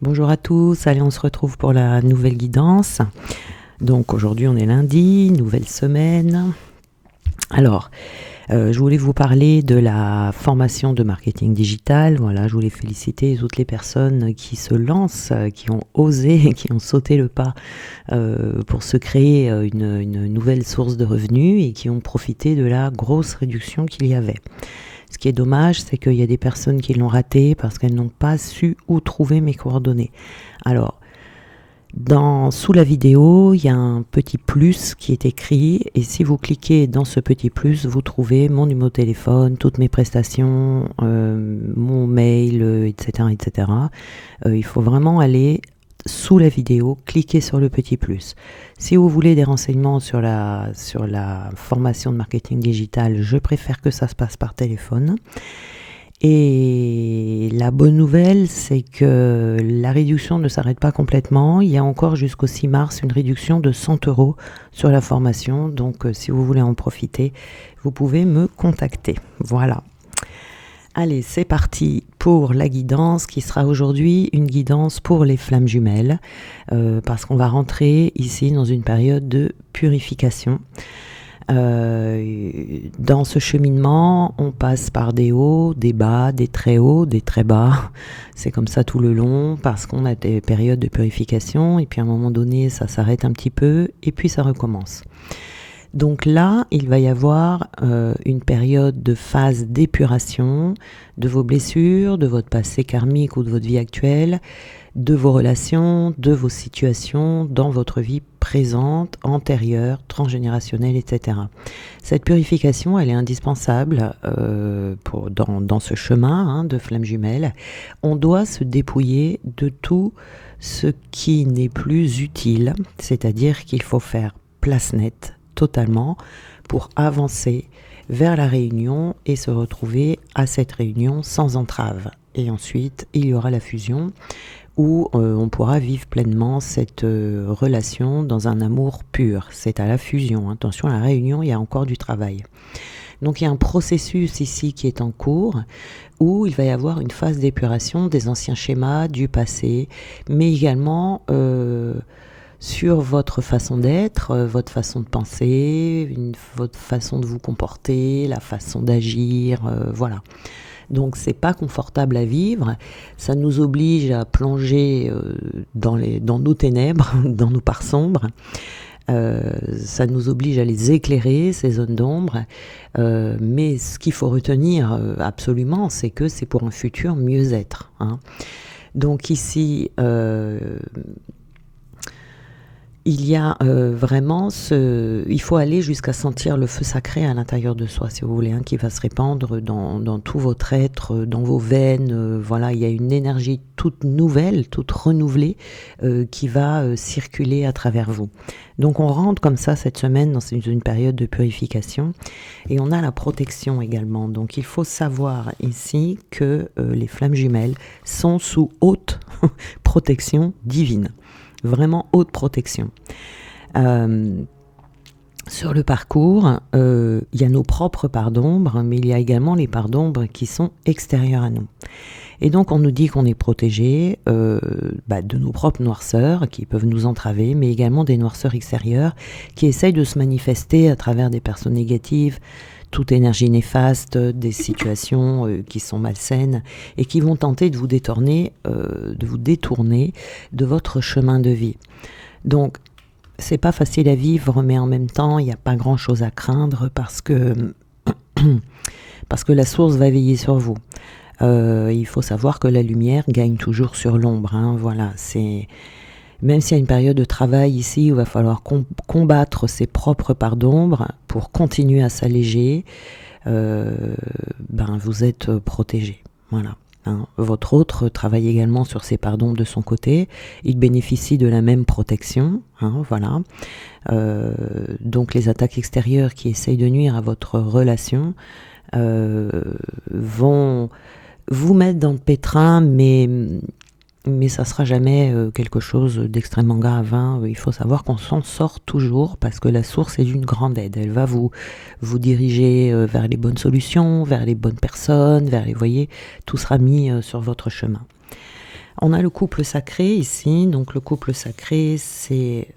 Bonjour à tous, allez on se retrouve pour la nouvelle guidance. Donc aujourd'hui on est lundi, nouvelle semaine. Alors, je voulais vous parler de la formation de marketing digital. Voilà, je voulais féliciter toutes les personnes qui se lancent, qui ont osé, qui ont sauté le pas pour se créer une nouvelle source de revenus et qui ont profité de la grosse réduction qu'il y avait. Ce qui est dommage, c'est qu'il y a des personnes qui l'ont raté parce qu'elles n'ont pas su où trouver mes coordonnées. Alors, sous la vidéo, il y a un petit plus qui est écrit et si vous cliquez dans ce petit plus, vous trouvez mon numéro de téléphone, toutes mes prestations, mon mail, etc. etc. Il faut vraiment aller sous la vidéo, cliquez sur le petit plus. Si vous voulez des renseignements sur la formation de marketing digital, je préfère que ça se passe par téléphone. Et la bonne nouvelle, c'est que la réduction ne s'arrête pas complètement. Il y a encore jusqu'au 6 mars une réduction de 100 € sur la formation. Donc, si vous voulez en profiter, vous pouvez me contacter. Voilà. Allez, c'est parti pour la guidance qui sera aujourd'hui une guidance pour les flammes jumelles parce qu'on va rentrer ici dans une période de purification. Dans ce cheminement, on passe par des hauts, des bas, des très hauts, des très bas. C'est comme ça tout le long parce qu'on a des périodes de purification et puis à un moment donné, ça s'arrête un petit peu et puis ça recommence. Donc là, il va y avoir une période de phase d'épuration de vos blessures, de votre passé karmique ou de votre vie actuelle, de vos relations, de vos situations dans votre vie présente, antérieure, transgénérationnelle, etc. Cette purification, elle est indispensable dans ce chemin de flamme jumelle. On doit se dépouiller de tout ce qui n'est plus utile, c'est-à-dire qu'il faut faire place nette totalement pour avancer vers la réunion et se retrouver à cette réunion sans entrave. Et ensuite, il y aura la fusion où on pourra vivre pleinement cette relation dans un amour pur. C'est à la fusion. Attention, à la réunion, il y a encore du travail. Donc il y a un processus ici qui est en cours où il va y avoir une phase d'épuration des anciens schémas du passé, mais également sur votre façon d'être, votre façon de penser, votre façon de vous comporter, la façon d'agir, voilà. Donc c'est pas confortable à vivre, ça nous oblige à plonger dans nos ténèbres, dans nos parts sombres, ça nous oblige à les éclairer, ces zones d'ombre, mais ce qu'il faut retenir absolument, c'est que c'est pour un futur mieux-être. Donc ici, il y a vraiment il faut aller jusqu'à sentir le feu sacré à l'intérieur de soi, si vous voulez, qui va se répandre dans tout votre être, dans vos veines. Voilà, il y a une énergie toute nouvelle, toute renouvelée, qui va circuler à travers vous. Donc on rentre comme ça cette semaine dans une période de purification et on a la protection également. Donc il faut savoir ici que les flammes jumelles sont sous haute protection divine. Vraiment haute protection. Sur le parcours, il y a nos propres parts d'ombre, mais il y a également les parts d'ombre qui sont extérieures à nous. Et donc on nous dit qu'on est protégé de nos propres noirceurs qui peuvent nous entraver, mais également des noirceurs extérieures qui essayent de se manifester à travers des personnes négatives, toute énergie néfaste, des situations qui sont malsaines et qui vont tenter de vous détourner de votre chemin de vie. Donc, c'est pas facile à vivre, mais en même temps, il n'y a pas grand-chose à craindre parce que la source va veiller sur vous. Il faut savoir que la lumière gagne toujours sur l'ombre. Voilà, c'est... Même s'il y a une période de travail ici où il va falloir combattre ses propres parts d'ombre pour continuer à s'alléger, vous êtes protégé. Voilà. Votre autre travaille également sur ses parts d'ombre de son côté. Il bénéficie de la même protection. Voilà. Donc les attaques extérieures qui essayent de nuire à votre relation vont vous mettre dans le pétrin, mais ça sera jamais quelque chose d'extrêmement grave. Il faut savoir qu'on s'en sort toujours parce que la source est d'une grande aide. Elle va vous diriger vers les bonnes solutions, vers les bonnes personnes, vous voyez, tout sera mis sur votre chemin. On a le couple sacré ici. Donc le couple sacré, c'est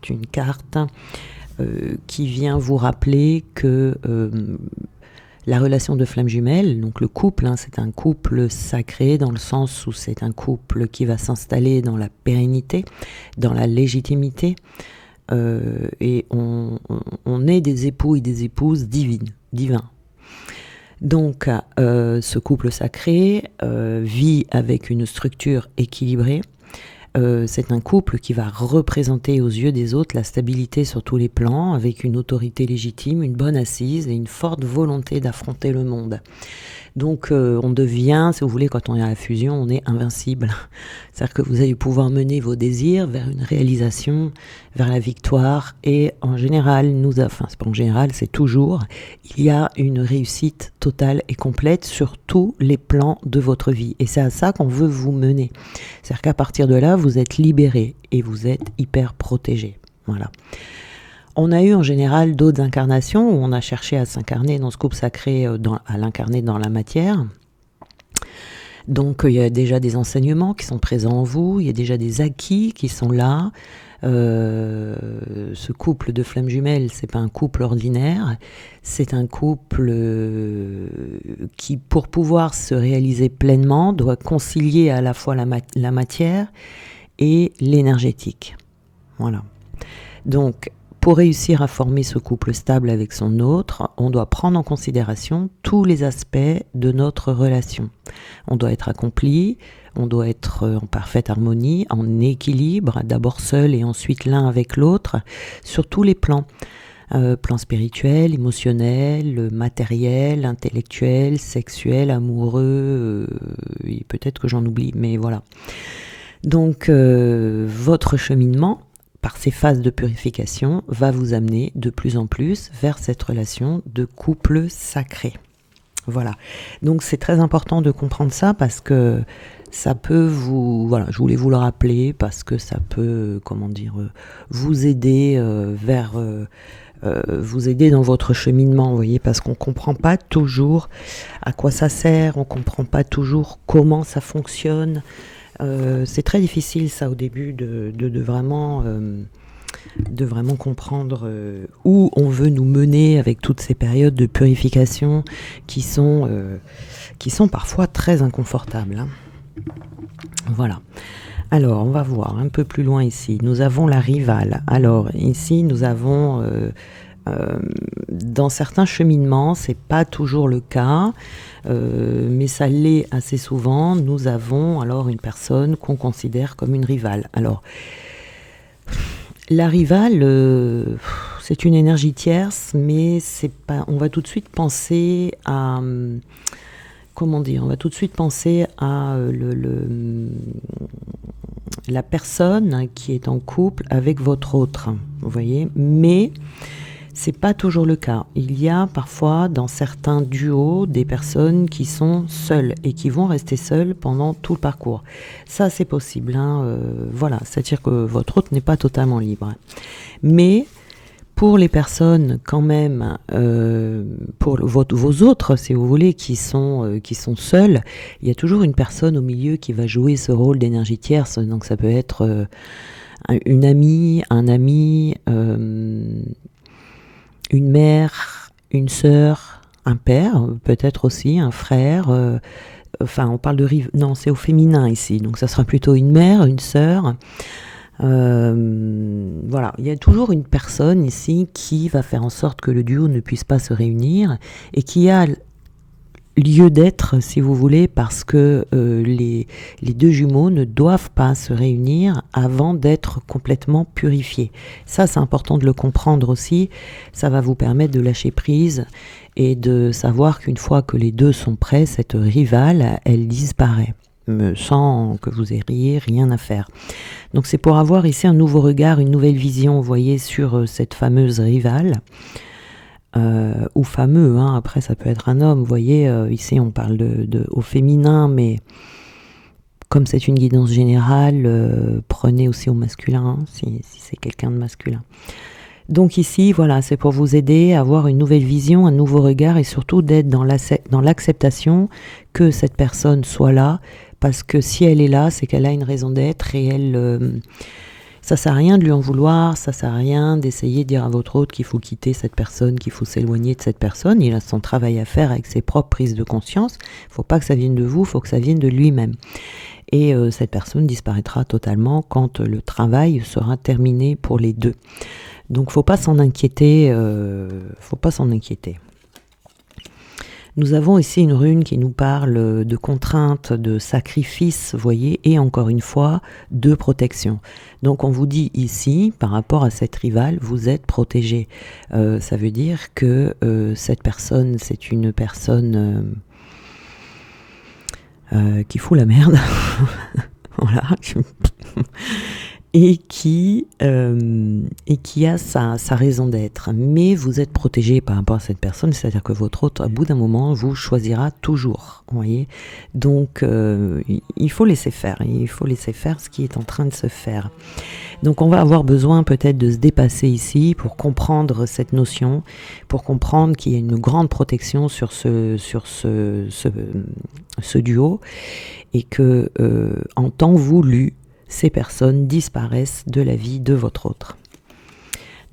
une carte qui vient vous rappeler que la relation de flamme jumelle, donc le couple, c'est un couple sacré dans le sens où c'est un couple qui va s'installer dans la pérennité, dans la légitimité, et on est des époux et des épouses divins. Donc ce couple sacré vit avec une structure équilibrée. C'est un couple qui va représenter aux yeux des autres la stabilité sur tous les plans, avec une autorité légitime, une bonne assise et une forte volonté d'affronter le monde. Donc on devient, si vous voulez, quand on est à la fusion, on est invincible. C'est-à-dire que vous allez pouvoir mener vos désirs vers une réalisation, vers la victoire. Et en général, c'est pas en général, c'est toujours, il y a une réussite totale et complète sur tous les plans de votre vie. Et c'est à ça qu'on veut vous mener. C'est-à-dire qu'à partir de là, vous êtes libéré et vous êtes hyper protégé. Voilà. On a eu en général d'autres incarnations où on a cherché à s'incarner dans ce couple sacré, à l'incarner dans la matière. Donc il y a déjà des enseignements qui sont présents en vous, il y a déjà des acquis qui sont là. Ce couple de flammes jumelles, c'est pas un couple ordinaire, c'est un couple qui, pour pouvoir se réaliser pleinement, doit concilier à la fois la matière et l'énergétique. Voilà. Donc, pour réussir à former ce couple stable avec son autre, on doit prendre en considération tous les aspects de notre relation. On doit être accompli, on doit être en parfaite harmonie, en équilibre, d'abord seul et ensuite l'un avec l'autre, sur tous les plans. Plan spirituel, émotionnel, matériel, intellectuel, sexuel, amoureux, et peut-être que j'en oublie, mais voilà. Donc, votre cheminement, par ces phases de purification, va vous amener de plus en plus vers cette relation de couple sacré. Voilà. Donc c'est très important de comprendre ça parce que ça peut vous... Voilà, je voulais vous le rappeler parce que ça peut, vous aider vous aider dans votre cheminement, vous voyez, parce qu'on ne comprend pas toujours à quoi ça sert, on ne comprend pas toujours comment ça fonctionne. C'est très difficile ça au début de vraiment comprendre où on veut nous mener avec toutes ces périodes de purification qui sont parfois très inconfortables. Voilà. Alors, on va voir un peu plus loin ici. Nous avons la rivale. Alors, ici, nous avons... dans certains cheminements, c'est pas toujours le cas, mais ça l'est assez souvent. Nous avons alors une personne qu'on considère comme une rivale. Alors, la rivale, c'est une énergie tierce, mais c'est pas. On va tout de suite penser à. Comment dire ? On va tout de suite penser à la personne qui est en couple avec votre autre. Vous voyez ? Mais c'est pas toujours le cas. Il y a parfois dans certains duos des personnes qui sont seules et qui vont rester seules pendant tout le parcours. Ça, c'est possible. Voilà, c'est-à-dire que votre autre n'est pas totalement libre. Mais pour les personnes quand même, pour vos autres, si vous voulez, qui sont seules, il y a toujours une personne au milieu qui va jouer ce rôle d'énergie tierce. Donc ça peut être une amie, un ami, une mère, une sœur, un père, peut-être aussi un frère. On parle de non, c'est au féminin ici, donc ça sera plutôt une mère, une sœur. Voilà, il y a toujours une personne ici qui va faire en sorte que le duo ne puisse pas se réunir et qui a lieu d'être, si vous voulez, parce que les deux jumeaux ne doivent pas se réunir avant d'être complètement purifiés. Ça, c'est important de le comprendre aussi. Ça va vous permettre de lâcher prise et de savoir qu'une fois que les deux sont prêts, cette rivale, elle disparaît, sans que vous ayez rien à faire. Donc c'est pour avoir ici un nouveau regard, une nouvelle vision, vous voyez, sur cette fameuse rivale. Ou fameux, après ça peut être un homme, vous voyez, ici on parle au féminin, mais comme c'est une guidance générale, prenez aussi au masculin, si c'est quelqu'un de masculin. Donc ici, voilà, c'est pour vous aider à avoir une nouvelle vision, un nouveau regard et surtout d'être dans l'acceptation que cette personne soit là parce que si elle est là, c'est qu'elle a une raison d'être et elle... ça sert à rien de lui en vouloir, ça sert à rien d'essayer de dire à votre autre qu'il faut quitter cette personne, qu'il faut s'éloigner de cette personne. Il a son travail à faire avec ses propres prises de conscience. Il ne faut pas que ça vienne de vous, il faut que ça vienne de lui-même. Et cette personne disparaîtra totalement quand le travail sera terminé pour les deux. Donc faut pas s'en inquiéter, faut pas s'en inquiéter. Nous avons ici une rune qui nous parle de contraintes, de sacrifices, vous voyez, et encore une fois, de protection. Donc on vous dit ici, par rapport à cette rivale, vous êtes protégé. Ça veut dire que cette personne, c'est une personne qui fout la merde. Voilà. Et qui a sa raison d'être. Mais vous êtes protégé par rapport à cette personne, c'est-à-dire que votre autre, à bout d'un moment, vous choisira toujours. Vous voyez ? Donc, il faut laisser faire. Il faut laisser faire ce qui est en train de se faire. Donc, on va avoir besoin peut-être de se dépasser ici pour comprendre cette notion, pour comprendre qu'il y a une grande protection sur ce duo et que, en temps voulu, ces personnes disparaissent de la vie de votre autre.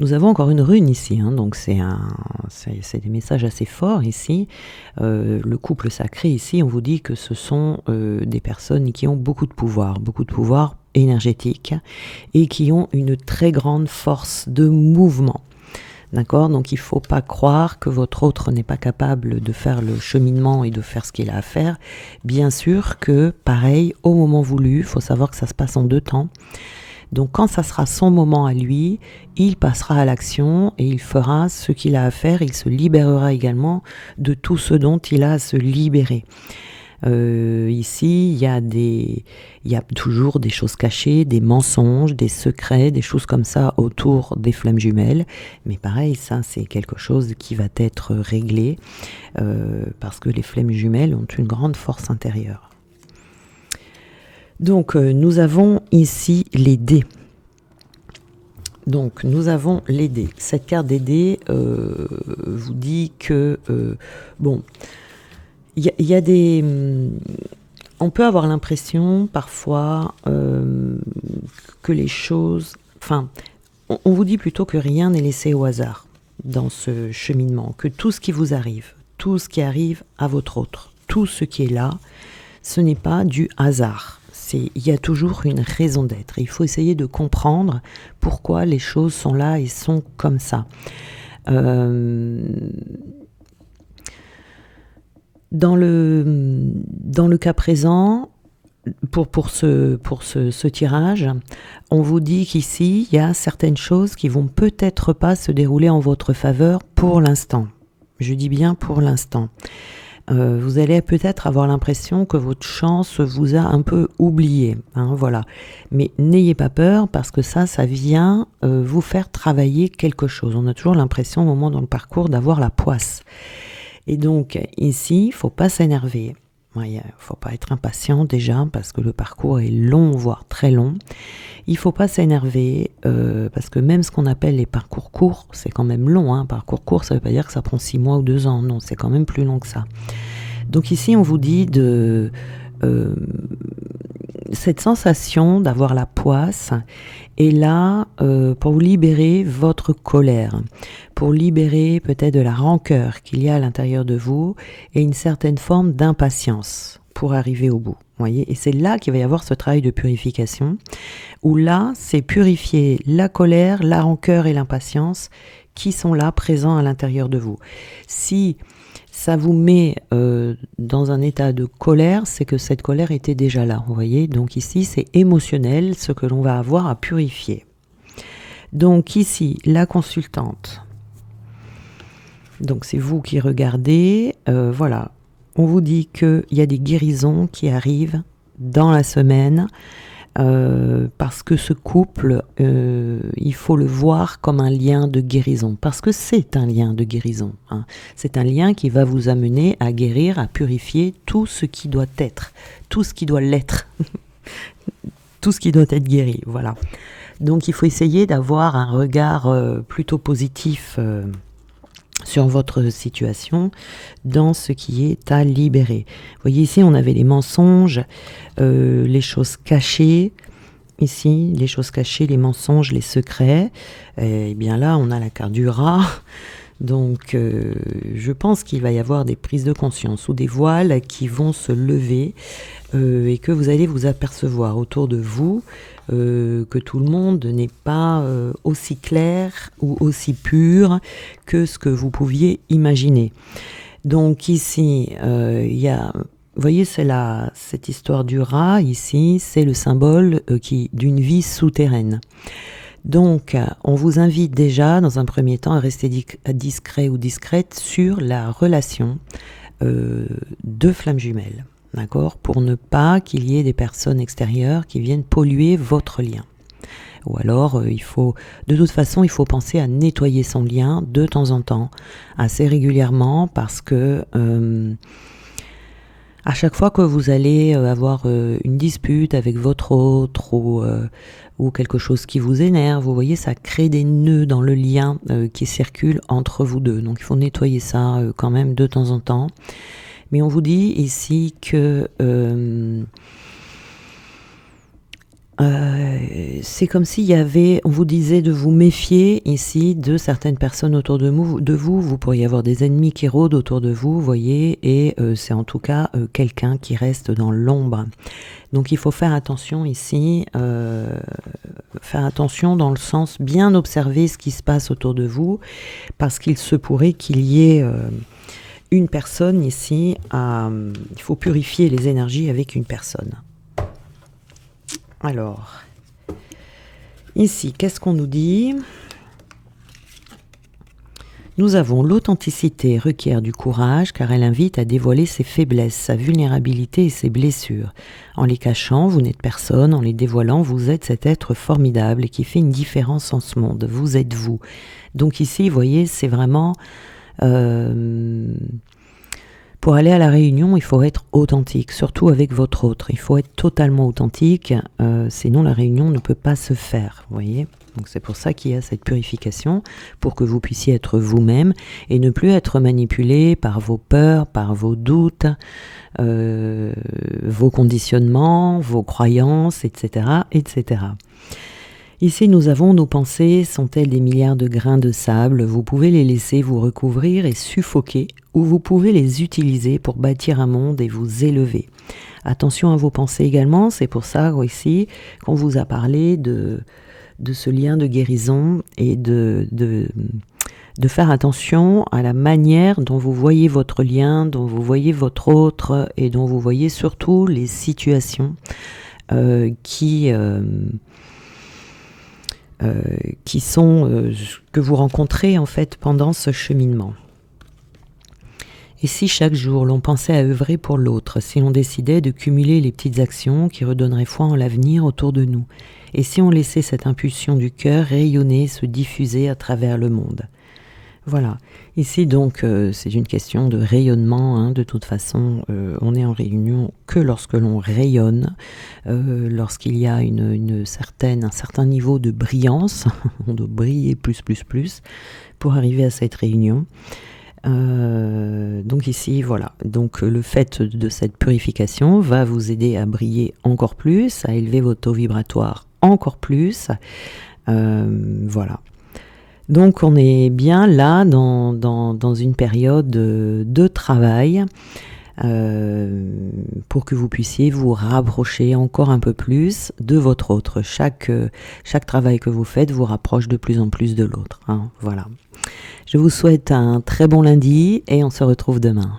Nous avons encore une rune ici, donc c'est des messages assez forts ici. Le couple sacré ici, on vous dit que ce sont des personnes qui ont beaucoup de pouvoir énergétique et qui ont une très grande force de mouvement. D'accord ? Donc il ne faut pas croire que votre autre n'est pas capable de faire le cheminement et de faire ce qu'il a à faire. Bien sûr que, pareil, au moment voulu, il faut savoir que ça se passe en 2 temps. Donc quand ça sera son moment à lui, il passera à l'action et il fera ce qu'il a à faire. Il se libérera également de tout ce dont il a à se libérer. Ici, il y a toujours des choses cachées, des mensonges, des secrets, des choses comme ça autour des flammes jumelles. Mais pareil, ça, c'est quelque chose qui va être réglé parce que les flammes jumelles ont une grande force intérieure. Donc, nous avons ici les dés. Donc, nous avons les dés. Cette carte des dés vous dit que, il y a des... On peut avoir l'impression parfois que les choses... Enfin, on vous dit plutôt que rien n'est laissé au hasard dans ce cheminement, que tout ce qui vous arrive, tout ce qui arrive à votre autre, tout ce qui est là, ce n'est pas du hasard. Il y a toujours une raison d'être. Et il faut essayer de comprendre pourquoi les choses sont là et sont comme ça. Dans le cas présent, pour ce tirage, on vous dit qu'ici, il y a certaines choses qui vont peut-être pas se dérouler en votre faveur pour l'instant. Je dis bien pour l'instant. Vous allez peut-être avoir l'impression que votre chance vous a un peu oublié, voilà. Mais n'ayez pas peur parce que ça vient vous faire travailler quelque chose. On a toujours l'impression au moment dans le parcours d'avoir la poisse. Et donc ici, il ne faut pas s'énerver. Il ne faut pas être impatient déjà parce que le parcours est long, voire très long. Il ne faut pas s'énerver parce que même ce qu'on appelle les parcours courts, c'est quand même long. Parcours court, ça ne veut pas dire que ça prend 6 mois ou 2 ans. Non, c'est quand même plus long que ça. Donc ici, on vous dit de cette sensation d'avoir la poisse est là pour vous libérer votre colère, pour libérer peut-être de la rancœur qu'il y a à l'intérieur de vous et une certaine forme d'impatience pour arriver au bout. Voyez, et c'est là qu'il va y avoir ce travail de purification, où là, c'est purifier la colère, la rancœur et l'impatience qui sont là, présents à l'intérieur de vous. Si ça vous met dans un état de colère, c'est que cette colère était déjà là, vous voyez. Donc ici, c'est émotionnel, ce que l'on va avoir à purifier. Donc ici, la consultante. Donc c'est vous qui regardez, voilà. On vous dit qu'il y a des guérisons qui arrivent dans la semaine parce que ce couple, il faut le voir comme un lien de guérison. Parce que c'est un lien de guérison. C'est un lien qui va vous amener à guérir, à purifier tout ce qui doit être, tout ce qui doit l'être, tout ce qui doit être guéri. Voilà. Donc il faut essayer d'avoir un regard plutôt positif sur votre situation, dans ce qui est à libérer. Vous voyez ici, on avait les mensonges, les choses cachées. Ici, les choses cachées, les mensonges, les secrets. Et bien là, on a la carte du rat. Donc, je pense qu'il va y avoir des prises de conscience ou des voiles qui vont se lever et que vous allez vous apercevoir autour de vous que tout le monde n'est pas aussi clair ou aussi pur que ce que vous pouviez imaginer. Donc ici, il y a... Vous voyez, cette histoire du rat, ici, c'est le symbole d'une vie souterraine. Donc, on vous invite déjà, dans un premier temps, à rester discret ou discrète sur la relation de flammes jumelles, d'accord ? Pour ne pas qu'il y ait des personnes extérieures qui viennent polluer votre lien. Ou alors, de toute façon, il faut penser à nettoyer son lien de temps en temps, assez régulièrement, parce que... à chaque fois que vous allez avoir une dispute avec votre autre ou quelque chose qui vous énerve, vous voyez, ça crée des nœuds dans le lien qui circulent entre vous deux. Donc il faut nettoyer ça quand même de temps en temps. Mais on vous dit ici que c'est comme s'il y avait, on vous disait de vous méfier ici de certaines personnes autour de vous. Vous pourriez avoir des ennemis qui rôdent autour de vous, vous voyez, et c'est en tout cas quelqu'un qui reste dans l'ombre. Donc il faut faire attention ici, faire attention dans le sens bien observer ce qui se passe autour de vous, parce qu'il se pourrait qu'il y ait une personne ici, il faut purifier les énergies avec une personne. Alors, ici, qu'est-ce qu'on nous dit ? Nous avons l'authenticité requiert du courage car elle invite à dévoiler ses faiblesses, sa vulnérabilité et ses blessures. En les cachant, vous n'êtes personne, en les dévoilant, vous êtes cet être formidable et qui fait une différence en ce monde. Vous êtes vous. Donc ici, vous voyez, c'est vraiment... Pour aller à la réunion, il faut être authentique, surtout avec votre autre. Il faut être totalement authentique, sinon la réunion ne peut pas se faire, vous voyez. Donc c'est pour ça qu'il y a cette purification, pour que vous puissiez être vous-même et ne plus être manipulé par vos peurs, par vos doutes, vos conditionnements, vos croyances, etc., etc. Ici, nous avons nos pensées, sont-elles des milliards de grains de sable ? Vous pouvez les laisser vous recouvrir et suffoquer, ou vous pouvez les utiliser pour bâtir un monde et vous élever. Attention à vos pensées également, c'est pour ça ici qu'on vous a parlé de ce lien de guérison et de faire attention à la manière dont vous voyez votre lien, dont vous voyez votre autre et dont vous voyez surtout les situations qui sont que vous rencontrez en fait pendant ce cheminement. Et si chaque jour l'on pensait à œuvrer pour l'autre, si l'on décidait de cumuler les petites actions qui redonneraient foi en l'avenir autour de nous, et si on laissait cette impulsion du cœur rayonner, se diffuser à travers le monde. Voilà. Ici donc c'est une question de rayonnement, hein. De toute façon on est en réunion que lorsque l'on rayonne, lorsqu'il y a un certain niveau de brillance, on doit briller plus pour arriver à cette réunion. Donc ici voilà, donc le fait de cette purification va vous aider à briller encore plus, à élever votre taux vibratoire encore plus, voilà. Donc on est bien là dans une période de travail pour que vous puissiez vous rapprocher encore un peu plus de votre autre. Chaque travail que vous faites vous rapproche de plus en plus de l'autre, hein, voilà. Je vous souhaite un très bon lundi et on se retrouve demain.